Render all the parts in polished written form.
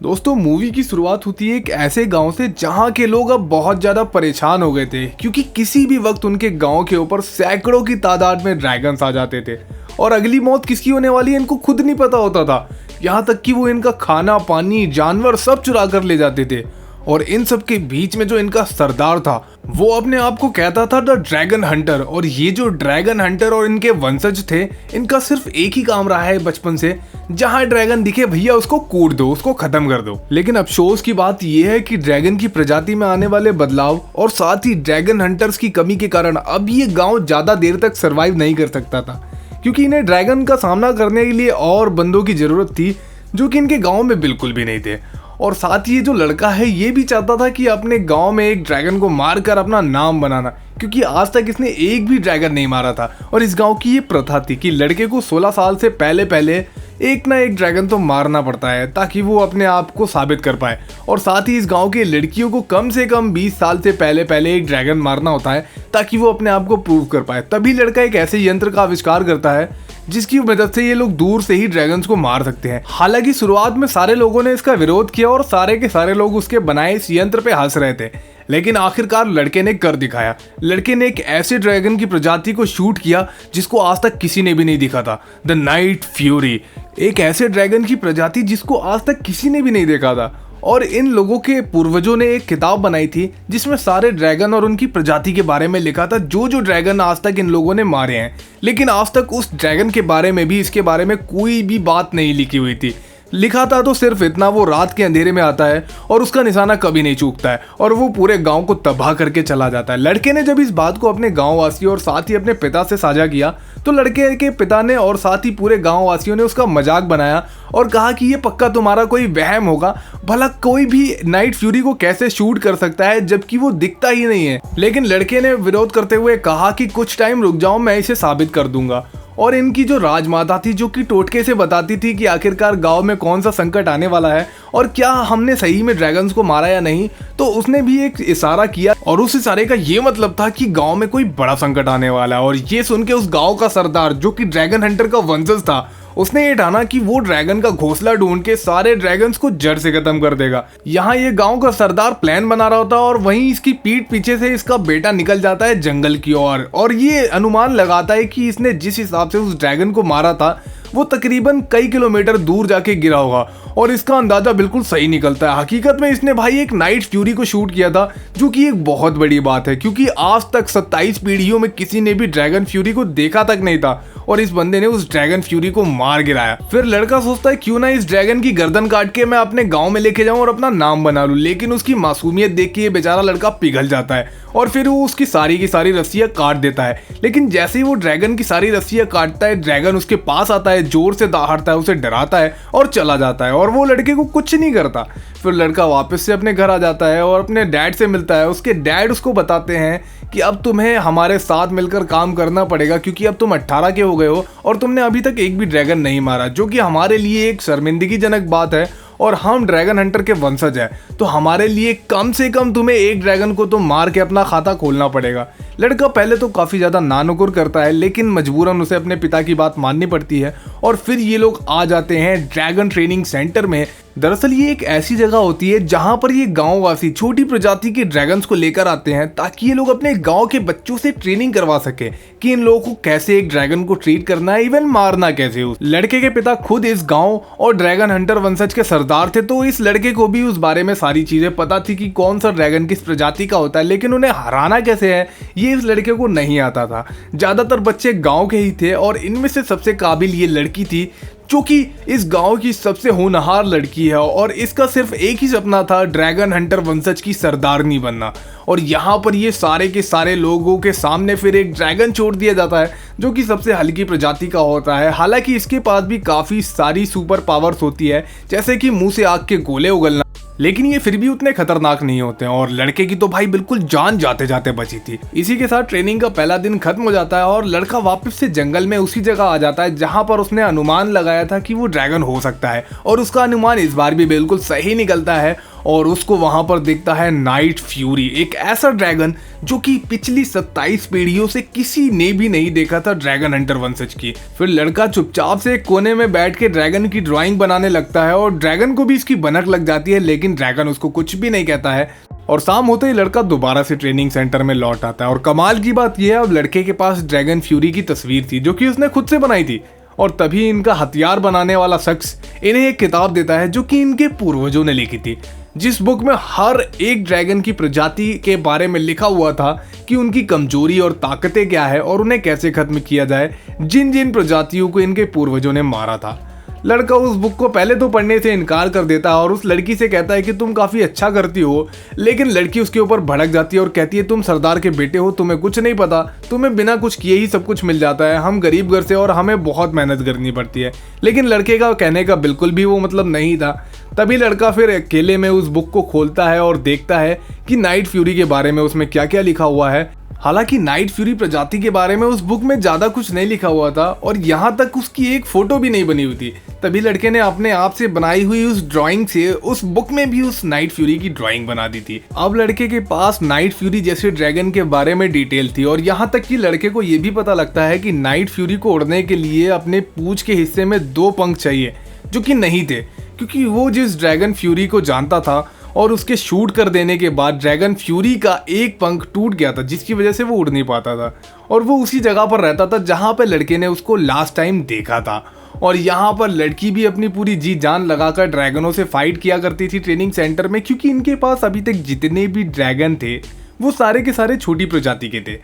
दोस्तों मूवी की शुरुआत होती है एक ऐसे गांव से जहां के लोग अब बहुत ज्यादा परेशान हो गए थे क्योंकि किसी भी वक्त उनके गांव के ऊपर सैकड़ों की तादाद में ड्रैगन्स आ जाते थे और अगली मौत किसकी होने वाली है इनको खुद नहीं पता होता था। यहाँ तक कि वो इनका खाना पानी जानवर सब चुरा कर ले जाते थे और इन सब के बीच में जो इनका सरदार था वो अपने आप को कहता था द ड्रैगन हंटर। और ये जो ड्रैगन हंटर और इनके वंशज थे इनका सिर्फ एक ही काम रहा है बचपन से, जहां ड्रैगन दिखे भैया उसको कूट दो, उसको खत्म कर दो। लेकिन अफसोस की बात यह है कि ड्रैगन की प्रजाति में आने वाले बदलाव और साथ ही ड्रैगन हंटर्स की कमी के कारण अब ये गाँव ज्यादा देर तक सर्वाइव नहीं कर सकता था क्योंकि इन्हें ड्रैगन का सामना करने के लिए और बंदों की जरूरत थी जो कि इनके गांव में बिल्कुल भी नहीं थे। और साथ ही ये जो लड़का है ये भी चाहता था कि अपने गांव में एक ड्रैगन को मारकर अपना नाम बनाना, क्योंकि आज तक इसने एक भी ड्रैगन नहीं मारा था। और इस गांव की ये प्रथा थी कि लड़के को 16 साल से पहले एक ना एक ड्रैगन तो मारना पड़ता है ताकि वो अपने आप को साबित कर पाए। और साथ ही इस गांव के लड़कियों को कम से कम 20 साल से पहले एक ड्रैगन मारना होता है ताकि वो अपने आप को प्रूव कर पाए। तभी लड़का एक ऐसे यंत्र का आविष्कार करता है जिसकी मदद से ये लोग दूर से ही ड्रैगन्स को मार सकते हैं। हालांकि शुरुआत में सारे लोगों ने इसका विरोध किया और सारे के सारे लोग उसके बनाए इस यंत्र पे हंस रहे थे, लेकिन आखिरकार लड़के ने कर दिखाया। लड़के ने एक ऐसे ड्रैगन की प्रजाति को शूट किया जिसको आज तक किसी ने भी नहीं देखा था, द नाइट फ्यूरी। एक ऐसे ड्रैगन की प्रजाति जिसको आज तक किसी ने भी नहीं देखा था। और इन लोगों के पूर्वजों ने एक किताब बनाई थी जिसमें सारे ड्रैगन और उनकी प्रजाति के बारे में लिखा था, जो ड्रैगन आज तक इन लोगों ने मारे हैं। लेकिन आज तक उस ड्रैगन के बारे में भी इसके बारे में कोई भी बात नहीं लिखी हुई थी। लिखा था तो सिर्फ इतना, वो रात के अंधेरे में आता है और उसका निशाना कभी नहीं चूकता है और वो पूरे गांव को तबाह करके चला जाता है। लड़के ने जब इस बात को अपने गांव वासियों और साथ ही अपने पिता से साझा किया तो लड़के के पिता ने और साथ ही पूरे गांव वासियों ने उसका मजाक बनाया और कहा कि ये पक्का तुम्हारा कोई वहम होगा, भला कोई भी नाइट फ्यूरी को कैसे शूट कर सकता है जबकि वो दिखता ही नहीं है। लेकिन लड़के ने विरोध करते हुए कहा कि कुछ टाइम रुक जाओ, मैं इसे साबित कर दूंगा। और इनकी जो राजमाता थी जो कि टोटके से बताती थी कि आखिरकार गांव में कौन सा संकट आने वाला है और क्या हमने सही में ड्रैगन्स को मारा या नहीं, तो उसने भी एक इशारा किया और उस इशारे का ये मतलब था कि गांव में कोई बड़ा संकट आने वाला है। और ये सुन के उस गांव का सरदार जो कि ड्रैगन हंटर का वंशज था उसने ये ठाना कि वो ड्रैगन का घोंसला ढूंढ के सारे ड्रैगन्स को जड़ से खत्म कर देगा। यहाँ ये गांव का सरदार प्लान बना रहा होता और वहीं इसकी पीठ पीछे से इसका बेटा निकल जाता है जंगल की ओर और ये अनुमान लगाता है कि इसने जिस हिसाब से उस ड्रैगन को मारा था वो तकरीबन कई किलोमीटर दूर जाके गिरा होगा और इसका अंदाजा बिल्कुल सही निकलता है। हकीकत में इसने भाई एक नाइट फ्यूरी को शूट किया था, जो कि एक बहुत बड़ी बात है क्योंकि आज तक 27 पीढ़ियों में किसी ने भी ड्रैगन फ्यूरी को देखा तक नहीं था और इस बंदे ने उस ड्रैगन फ्यूरी को मार गिराया। फिर लड़का सोचता है क्यों ना इस ड्रैगन की गर्दन काट के मैं अपने गांव में लेके जाऊं और अपना नाम बना लूं, लेकिन उसकी मासूमियत देख के ये बेचारा लड़का पिघल जाता है और फिर वो उसकी सारी की सारी रस्सियां काट देता है। लेकिन जैसे ही वो ड्रैगन की सारी रस्सियां काटता है ड्रैगन उसके पास आता है, जोर से दहाड़ता है, उसे डराता है और चला जाता है और वो लड़के को कुछ नहीं करता। फिर लड़का वापस से अपने घर आ जाता है और अपने डैड से मिलता है। उसके डैड उसको बताते हैं कि अब तुम्हें हमारे साथ मिलकर काम करना पड़ेगा क्योंकि अब तुम 18 के हो गए हो और तुमने अभी तक एक भी ड्रैगन नहीं मारा, जो कि हमारे लिए एक शर्मिंदगीजनक बात है और हम ड्रैगन हंटर के वंशज हैं, तो हमारे लिए कम से कम तुम्हें एक ड्रैगन को तो मार के अपना खाता खोलना पड़ेगा। लड़का पहले तो काफ़ी ज़्यादा नानुकुर करता है लेकिन मजबूरन उसे अपने पिता की बात माननी पड़ती है और फिर ये लोग आ जाते हैं ड्रैगन ट्रेनिंग सेंटर में। दरअसल ये एक ऐसी जगह होती है जहां पर ये गांववासी छोटी प्रजाति के ड्रैगन्स को लेकर आते हैं ताकि ये लोग अपने गांव के बच्चों से ट्रेनिंग करवा सके कि इन लोगों को कैसे एक ड्रैगन को ट्रीट करना है, इवन मारना कैसे। उस लड़के के पिता खुद इस गांव और ड्रैगन हंटर वंशज के सरदार थे, तो इस लड़के को भी उस बारे में सारी चीजें पता थी कि कौन सा ड्रैगन किस प्रजाति का होता है, लेकिन उन्हें हराना कैसे है ये इस लड़के को नहीं आता था। ज्यादातर बच्चे गाँव के ही थे और इनमें से सबसे काबिल ये लड़की थी जो कि इस गांव की सबसे होनहार लड़की है और इसका सिर्फ एक ही सपना था, ड्रैगन हंटर वंशज की सरदारनी बनना। और यहाँ पर ये सारे के सारे लोगों के सामने फिर एक ड्रैगन छोड़ दिया जाता है जो कि सबसे हल्की प्रजाति का होता है। हालांकि इसके पास भी काफ़ी सारी सुपर पावर्स होती है जैसे कि मुंह से आग के गोले उगलना, लेकिन ये फिर भी उतने खतरनाक नहीं होते हैं और लड़के की तो भाई बिल्कुल जान जाते जाते बची थी। इसी के साथ ट्रेनिंग का पहला दिन खत्म हो जाता है और लड़का वापस से जंगल में उसी जगह आ जाता है जहां पर उसने अनुमान लगाया था कि वो ड्रैगन हो सकता है और उसका अनुमान इस बार भी बिल्कुल सही निकलता है और उसको वहां पर देखता है नाइट फ्यूरी, एक ऐसा ड्रैगन जो कि पिछली 27 पीढ़ियों से किसी ने भी नहीं देखा था ड्रैगन हंटर वंशज की। फिर लड़का चुपचाप से एक कोने में बैठ के ड्रैगन की ड्राइंग बनाने लगता है और ड्रैगन को भी इसकी भनक लग जाती है, लेकिन ड्रैगन उसको कुछ भी नहीं कहता है। और शाम होते ही लड़का दोबारा से ट्रेनिंग सेंटर में लौट आता है और कमाल की बात यह है अब लड़के के पास ड्रैगन फ्यूरी की तस्वीर थी जो कि उसने खुद से बनाई थी। और तभी इनका हथियार बनाने वाला शख्स इन्हें एक किताब देता है जो कि इनके पूर्वजों ने लिखी थी, जिस बुक में हर एक ड्रैगन की प्रजाति के बारे में लिखा हुआ था कि उनकी कमजोरी और ताकतें क्या है और उन्हें कैसे खत्म किया जाए, जिन जिन प्रजातियों को इनके पूर्वजों ने मारा था। लड़का उस बुक को पहले तो पढ़ने से इनकार कर देता है और उस लड़की से कहता है कि तुम काफ़ी अच्छा करती हो, लेकिन लड़की उसके ऊपर भड़क जाती है और कहती है तुम सरदार के बेटे हो, तुम्हें कुछ नहीं पता, तुम्हें बिना कुछ किए ही सब कुछ मिल जाता है, हम गरीब घर से और हमें बहुत मेहनत करनी पड़ती है। लेकिन लड़के का कहने का बिल्कुल भी वो मतलब नहीं था। तभी लड़का फिर अकेले में उस बुक को खोलता है और देखता है कि नाइट फ्यूरी के बारे में उसमें क्या क्या लिखा हुआ है। हालांकि नाइट फ्यूरी प्रजाति के बारे में उस बुक में ज्यादा कुछ नहीं लिखा हुआ था और यहाँ तक उसकी एक फोटो भी नहीं बनी हुई थी। तभी लड़के ने अपने आप से बनाई हुई उस ड्राइंग से उस बुक में भी उस नाइट फ्यूरी की ड्राइंग बना दी थी। अब लड़के के पास नाइट फ्यूरी जैसे ड्रैगन के बारे में डिटेल थी और यहाँ तक कि लड़के को ये भी पता लगता है कि नाइट फ्यूरी को उड़ने के लिए अपने पूंछ के हिस्से में 2 पंख चाहिए, जो कि नहीं थे, क्योंकि वो जिस ड्रैगन फ्यूरी को जानता था और उसके शूट कर देने के बाद ड्रैगन फ्यूरी का एक पंख टूट गया था, जिसकी वजह से वो उड़ नहीं पाता था और वो उसी जगह पर रहता था जहाँ पे लड़के ने उसको लास्ट टाइम देखा था। और यहाँ पर लड़की भी अपनी पूरी जी जान लगाकर ड्रैगनों से फाइट किया करती थी ट्रेनिंग सेंटर में, क्योंकि इनके पास अभी तक जितने भी ड्रैगन थे वो सारे के सारे छोटी प्रजाति के थे।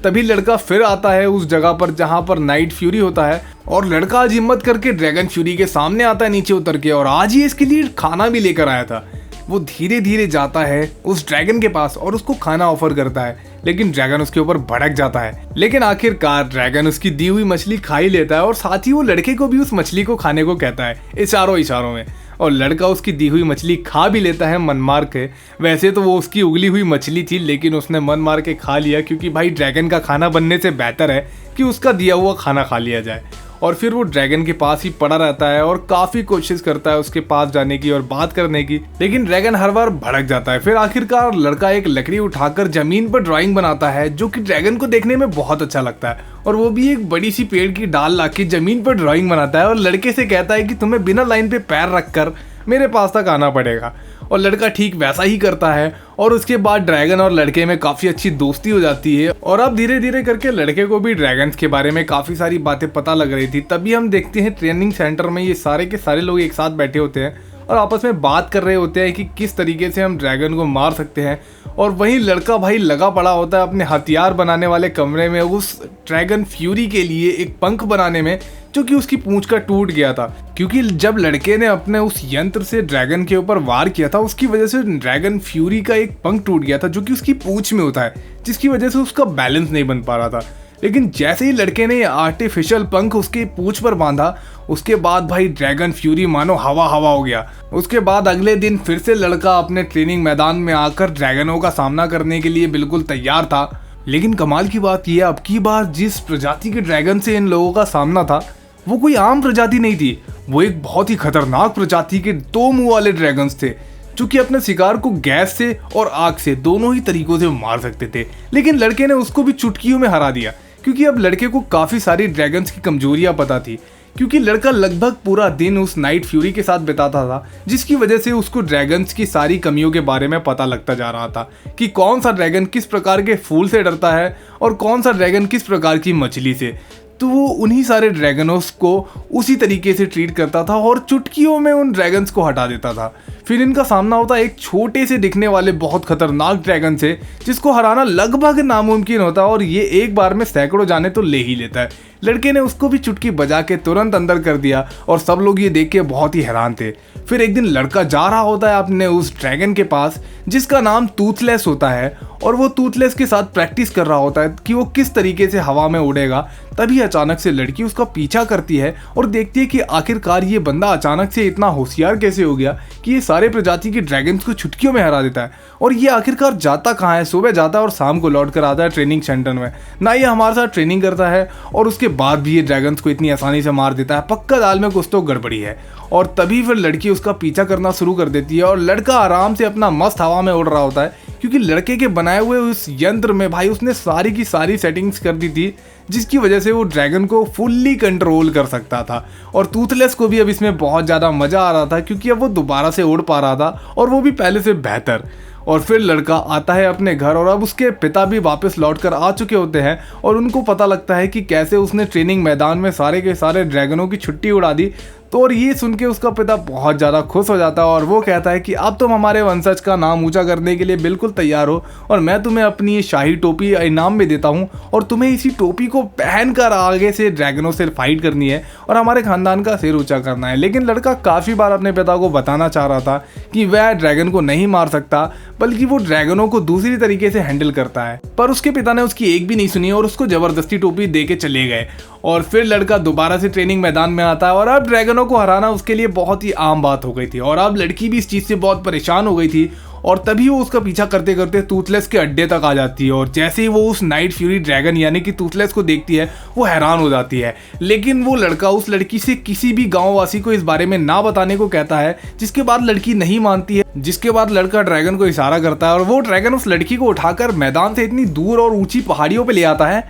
तभी लड़का फिर आता है उस जगह पर जहाँ पर नाइट फ्यूरी होता है और लड़का आज हिम्मत करके ड्रैगन फ्यूरी के सामने आता है नीचे उतर के, और आज ही इसके लिए खाना भी लेकर आया था। वो धीरे धीरे जाता है उस ड्रैगन के पास और उसको खाना ऑफर करता है, लेकिन ड्रैगन उसके ऊपर भड़क जाता है। लेकिन आखिरकार ड्रैगन उसकी दी हुई मछली खा ही लेता है और साथ ही वो लड़के को भी उस मछली को खाने को कहता है इशारों में, और लड़का उसकी दी हुई मछली खा भी लेता है मन मार के। वैसे तो वो उसकी उगली हुई मछली थी, लेकिन उसने मन मार के खा लिया, क्योंकि भाई ड्रैगन का खाना बनने से बेहतर है कि उसका दिया हुआ खाना खा लिया जाए। और फिर वो ड्रैगन के पास ही पड़ा रहता है और काफी कोशिश करता है उसके पास जाने की और बात करने की, लेकिन ड्रैगन हर बार भड़क जाता है। फिर आखिरकार लड़का एक लकड़ी उठाकर जमीन पर ड्राइंग बनाता है, जो कि ड्रैगन को देखने में बहुत अच्छा लगता है, और वो भी एक बड़ी सी पेड़ की डाल लाके जमीन पर ड्राइंग बनाता है और लड़के से कहता है कि तुम्हें बिना लाइन पे पैर रखकर मेरे पास तक आना पड़ेगा। और लड़का ठीक वैसा ही करता है और उसके बाद ड्रैगन और लड़के में काफ़ी अच्छी दोस्ती हो जाती है। और अब धीरे धीरे करके लड़के को भी ड्रैगन्स के बारे में काफ़ी सारी बातें पता लग रही थी। तभी हम देखते हैं ट्रेनिंग सेंटर में ये सारे के सारे लोग एक साथ बैठे होते हैं और आपस में बात कर रहे होते हैं कि किस तरीके से हम ड्रैगन को मार सकते हैं। और वहीं लड़का भाई लगा पड़ा होता है अपने हथियार बनाने वाले कमरे में उस ड्रैगन फ्यूरी के लिए एक पंख बनाने में, जो कि उसकी पूंछ का टूट गया था, क्योंकि जब लड़के ने अपने उस यंत्र से ड्रैगन के ऊपर वार किया था उसकी वजह से ड्रैगन फ्यूरी का एक पंख टूट गया था, जो कि उसकी पूंछ में होता है, जिसकी वजह से उसका बैलेंस नहीं बन पा रहा था। लेकिन जैसे ही लड़के ने आर्टिफिशियल पंख उसके पूंछ पर बांधा, उसके बाद भाई ड्रैगन फ्यूरी मानो हवा हवा हो गया। उसके बाद अगले दिन फिर से लड़का अपने ट्रेनिंग मैदान में आकर ड्रैगनों का सामना करने के लिए बिल्कुल तैयार था। लेकिन कमाल की बात यह, अब की बार जिस प्रजाति के ड्रैगन से इन लोगों का सामना था वो कोई आम प्रजाति नहीं थी, वो एक बहुत ही खतरनाक प्रजाति के 2 मुंह वाले ड्रैगन्स थे, जो कि अपने शिकार को गैस से और आग से दोनों ही तरीकों से मार सकते थे। लेकिन लड़के ने उसको भी चुटकियों में हरा दिया, क्योंकि अब लड़के को काफी सारी ड्रैगन्स की कमजोरियां पता थी, क्योंकि लड़का लगभग पूरा दिन उस नाइट फ्यूरी के साथ बिताता था, जिसकी वजह से उसको ड्रैगन्स की सारी कमियों के बारे में पता लगता जा रहा था कि कौन सा ड्रैगन किस प्रकार के फूल से डरता है और कौन सा ड्रैगन किस प्रकार की मछली से। तो वो उन्हीं सारे ड्रैगनों को उसी तरीके से ट्रीट करता था और चुटकियों में उन ड्रैगन्स को हटा देता था। फिर इनका सामना होता है एक छोटे से दिखने वाले बहुत खतरनाक ड्रैगन से, जिसको हराना लगभग नामुमकिन होता है और ये एक बार में सैकड़ों जाने तो ले ही लेता है। लड़के ने उसको भी चुटकी बजा के तुरंत अंदर कर दिया और सब लोग ये देख के बहुत ही हैरान थे। फिर एक दिन लड़का जा रहा होता है अपने उस ड्रैगन के पास, जिसका नाम टूथलेस होता है, और वो टूथलेस के साथ प्रैक्टिस कर रहा होता है कि वो किस तरीके से हवा में उड़ेगा। तभी अचानक से लड़की उसका पीछा करती है और देखती है कि आखिरकार ये बंदा अचानक से इतना होशियार कैसे हो गया कि ये सारे प्रजाति के ड्रैगन्स को चुटकियों में हरा देता है। और ये आखिरकार जाता कहाँ है, सुबह जाता है और शाम को लौट कर आता है ट्रेनिंग सेंटर में। ना ये हमारे साथ ट्रेनिंग करता है और उसके बाद भी ये ड्रैगन्स को इतनी आसानी से मार देता है। पक्का दाल में कुछ तो गड़बड़ी है। और तभी फिर लड़की उसका पीछा करना शुरू कर देती है और लड़का आराम से अपना मस्त हवा में उड़ रहा होता है, क्योंकि लड़के के बनाए हुए उस यंत्र में भाई उसने सारी की सारी सेटिंग्स कर दी थी, जिसकी वजह से वो ड्रैगन को फुल्ली कंट्रोल कर सकता था। और टूथलेस को भी अब इसमें बहुत ज़्यादा मज़ा आ रहा था, क्योंकि अब वो दोबारा से उड़ पा रहा था और वो भी पहले से बेहतर। और फिर लड़का आता है अपने घर और अब उसके पिता भी वापस लौटकर आ चुके होते हैं और उनको पता लगता है कि कैसे उसने ट्रेनिंग मैदान में सारे के सारे ड्रैगनों की छुट्टी उड़ा दी। तो और ये सुन के उसका पिता बहुत ज़्यादा खुश हो जाता है और वो कहता है कि अब तुम हमारे वंशज का नाम ऊंचा करने के लिए बिल्कुल तैयार हो और मैं तुम्हें अपनी ये शाही टोपी इनाम में देता हूँ और तुम्हें इसी टोपी को पहनकर आगे से ड्रैगनों से फाइट करनी है और हमारे खानदान का सिर ऊंचा करना है। लेकिन लड़का काफ़ी बार अपने पिता को बताना चाह रहा था कि वह ड्रैगन को नहीं मार सकता, बल्कि वो ड्रैगनों को दूसरी तरीके से हैंडल करता है। पर उसके पिता ने उसकी एक भी नहीं सुनी और उसको ज़बरदस्ती टोपी दे के चले गए। और फिर लड़का दोबारा से ट्रेनिंग मैदान में आता है और अब ड्रैगनों को हराना उसके लिए बहुत ही आम बात हो गई थी। और अब लड़की भी इस चीज़ से बहुत परेशान हो गई थी और तभी वो उसका पीछा करते करते टूथलेस के अड्डे तक आ जाती है। और जैसे ही वो उस नाइट फ्यूरी ड्रैगन यानी कि टूथलेस को देखती है वो हैरान हो जाती है। लेकिन वो लड़का उस लड़की से किसी भी गाँववासी को इस बारे में ना बताने को कहता है, जिसके बाद लड़की नहीं मानती है। जिसके बाद लड़का ड्रैगन को इशारा करता है और वो ड्रैगन उस लड़की को उठाकर मैदान से इतनी दूर और ऊंची पहाड़ियों पे ले आता है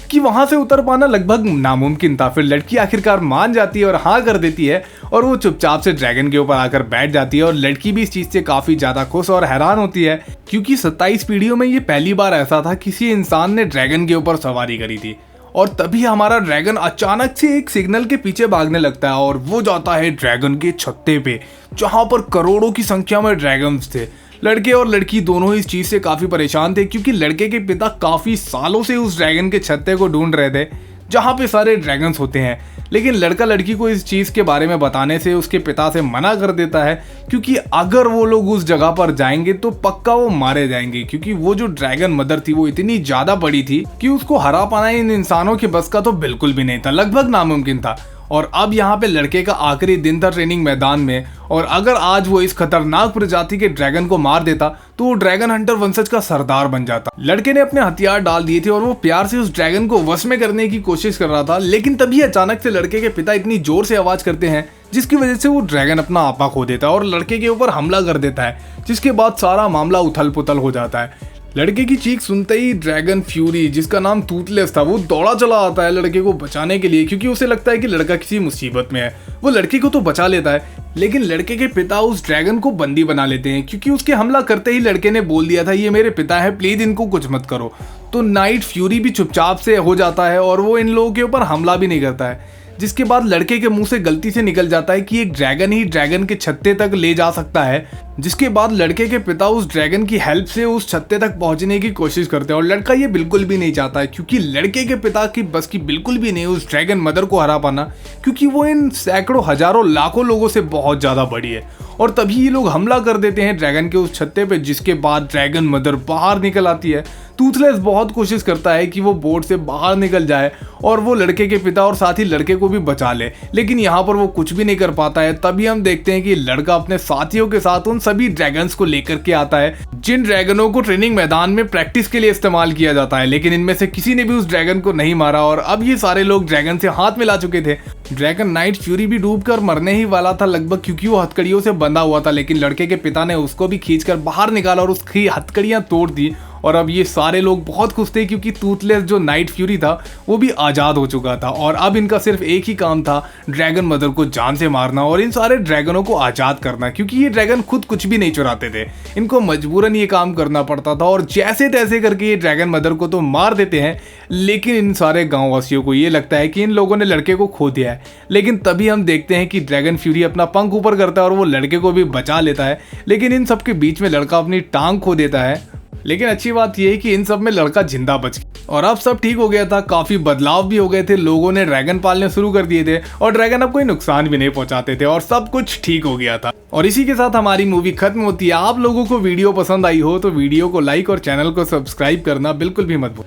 कि वहां से उतर पाना लगभग नामुमकिन था। फिर लड़की आखिरकार मान जाती है और हाँ कर देती है और वो चुपचाप से ड्रैगन के ऊपर आकर बैठ जाती है। और लड़की भी इस चीज से काफी ज्यादा खुश और हैरान होती है, क्योंकि 27 पीढ़ियों में ये पहली बार ऐसा था किसी इंसान ने ड्रैगन के ऊपर सवारी करी थी। और तभी हमारा ड्रैगन अचानक से एक सिग्नल के पीछे भागने लगता है और वो जाता है ड्रैगन के छत्ते पे, जहां पर करोड़ों की संख्या में ड्रैगन्स थे। लड़के और लड़की दोनों ही इस चीज़ से काफ़ी परेशान थे, क्योंकि लड़के के पिता काफ़ी सालों से उस ड्रैगन के छत्ते को ढूंढ रहे थे जहाँ पे सारे ड्रैगन्स होते हैं। लेकिन लड़का लड़की को इस चीज़ के बारे में बताने से उसके पिता से मना कर देता है, क्योंकि अगर वो लोग उस जगह पर जाएंगे तो पक्का वो मारे जाएंगे, क्योंकि वो जो ड्रैगन मदर थी वो इतनी ज़्यादा बड़ी थी कि उसको हरा पाना इन इंसानों के बस का तो बिल्कुल भी नहीं था, लगभग नामुमकिन था। और अब यहाँ पे लड़के का आखिरी दिन था ट्रेनिंग मैदान में, और अगर आज वो इस खतरनाक प्रजाति के ड्रैगन को मार देता तो वो ड्रैगन हंटर वंशज का सरदार बन जाता। लड़के ने अपने हथियार डाल दिए थे और वो प्यार से उस ड्रैगन को वश में करने की कोशिश कर रहा था। लेकिन तभी अचानक से लड़के के पिता इतनी जोर से आवाज करते हैं जिसकी वजह से वो ड्रैगन अपना आपा खो देता है और लड़के के ऊपर हमला कर देता है, जिसके बाद सारा मामला उथल पुथल हो जाता है। लड़के की चीख सुनते ही ड्रैगन फ्यूरी, जिसका नाम टूथलेस था, वो दौड़ा चला आता है लड़के को बचाने के लिए, क्योंकि उसे लगता है कि लड़का किसी मुसीबत में है। वो लड़के को तो बचा लेता है, लेकिन लड़के के पिता उस ड्रैगन को बंदी बना लेते हैं, क्योंकि उसके हमला करते ही लड़के ने बोल दिया था ये मेरे पिता है, प्लीज इनको कुछ मत करो। तो नाइट फ्यूरी भी चुपचाप से हो जाता है और वो इन लोगों के ऊपर हमला भी नहीं करता है, जिसके बाद लड़के के मुंह से गलती से निकल जाता है कि एक ड्रैगन ही ड्रैगन के छत्ते तक ले जा सकता है। जिसके बाद लड़के के पिता उस ड्रैगन की हेल्प से उस छत्ते तक पहुंचने की कोशिश करते हैं और लड़का ये बिल्कुल भी नहीं चाहता है, क्योंकि लड़के के पिता की बस की बिल्कुल भी नहीं उस ड्रैगन मदर को हरा पाना, क्योंकि वो इन सैकड़ों हजारों लाखों लोगों से बहुत ज्यादा बड़ी है। और तभी ये लोग हमला कर देते हैं ड्रैगन के उस छत्ते पे, जिसके बाद ड्रैगन मदर बाहर निकल आती है। टूथलेस बहुत कोशिश करता है कि वो बोर्ड से बाहर निकल जाए और वो लड़के के पिता और साथ ही लड़के को भी बचा ले, लेकिन यहाँ पर वो कुछ भी नहीं कर पाता है। तभी हम देखते हैं कि लड़का अपने साथियों के साथ उन सभी ड्रैगन्स को लेकर के आता है जिन ड्रैगनों को ट्रेनिंग मैदान में प्रैक्टिस के लिए इस्तेमाल किया जाता है, लेकिन इनमें से किसी ने भी उस ड्रैगन को नहीं मारा। और अब ये सारे लोग ड्रैगन से हाथ मिला चुके थे। ड्रैगन नाइट फ्यूरी भी डूबकर मरने ही वाला था लगभग, क्योंकि वो हथकड़ियों से बंधा हुआ था, लेकिन लड़के के पिता ने उसको भी खींचकर बाहर निकाला और उसकी हथकड़ियां तोड़ दी। और अब ये सारे लोग बहुत खुश थे, क्योंकि टूथलेस जो नाइट फ्यूरी था वो भी आज़ाद हो चुका था और अब इनका सिर्फ एक ही काम था, ड्रैगन मदर को जान से मारना और इन सारे ड्रैगनों को आज़ाद करना, क्योंकि ये ड्रैगन खुद कुछ भी नहीं चुराते थे, इनको मजबूरन ये काम करना पड़ता था। और जैसे तैसे करके ये ड्रैगन मदर को तो मार देते हैं, लेकिन इन सारे गाँव वासियों को ये लगता है कि इन लोगों ने लड़के को खो दिया है। लेकिन तभी हम देखते हैं कि ड्रैगन फ्यूरी अपना पंख ऊपर करता है और वो लड़के को भी बचा लेता है, लेकिन इन सबके बीच में लड़का अपनी टांग खो देता है। लेकिन अच्छी बात यह है कि इन सब में लड़का जिंदा बच गया और अब सब ठीक हो गया था। काफी बदलाव भी हो गए थे, लोगों ने ड्रैगन पालने शुरू कर दिए थे और ड्रैगन अब कोई नुकसान भी नहीं पहुंचाते थे और सब कुछ ठीक हो गया था। और इसी के साथ हमारी मूवी खत्म होती है। आप लोगों को वीडियो पसंद आई हो तो वीडियो को लाइक और चैनल को सब्सक्राइब करना बिल्कुल भी मत भूलिए।